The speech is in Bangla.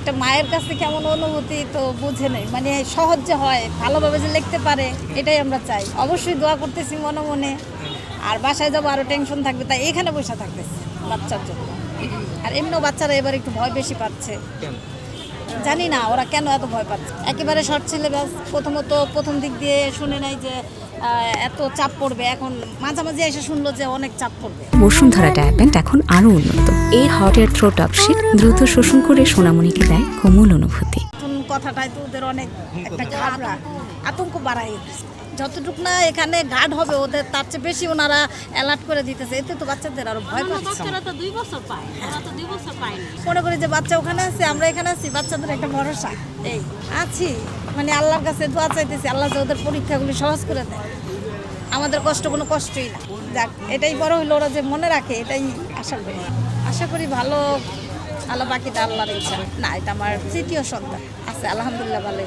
একটা মায়ের কাছে কেমন অনুভূতি তো বুঝে নেই, মানে সহজ যে হয়, ভালোভাবে যে লিখতে পারে, এটাই আমরা চাই। অবশ্যই দোয়া করতেছি মনে মনে, আর বাসায় যাবো আরও টেনশন থাকবে, তাই এখানে বসে থাকতেছে বাচ্চার জন্য। আর এমনিও বাচ্চারা এবার একটু ভয় বেশি পাচ্ছে, জানি না ওরা কেন এত ভয় পাচ্ছে। একেবারে শর্ট সিলেবাস, প্রথম দিক দিয়ে শুনে নাই যে এত চাপ পড়বে, এখন মাঝামাঝি এসে শুনলো যে অনেক চাপ পড়বে। বসুন্ধরা ডায়াপেন্ট এখন আরো উন্নত। এই হট এয়ার থ্রোট আপশিট দ্রুত শোষণ করে সোনামণিকে দেয় কোমল অনুভূতি। কথাটাই তো ওদের অনেক একটা ঘাবড়া, আতঙ্ক বাড়াই দিচ্ছে। যতটুকু না এখানে গার্ড হবে ওদের, তার চেয়ে বেশি ওনারা অ্যালার্ট করে দিতেছে, এতে তো বাচ্চাদের আরো ভয় পাচ্ছে। বাচ্চারা তো 2 বছর পায়, ওরা তো 2 বছর পায়নি। মনে করি যে বাচ্চা ওখানে আছে, আমরা এখানে আছি, বাচ্চাদের একটা ভরসা এই আছি, মানে আল্লাহর কাছে দোয়া চাইতেছি আল্লাহ যে ওদের পরীক্ষাগুলি সহজ করে দেয়, আমাদের কোনো কষ্টই না। যাক, এটাই বড় হইলো, ওরা যে মনে রাখে এটাই আশা করি ভালো বাকিটা আল্লাহর ইচ্ছা। না, এটা আমার তৃতীয় সন্তান আছে, আলহামদুলিল্লাহ ভালোই।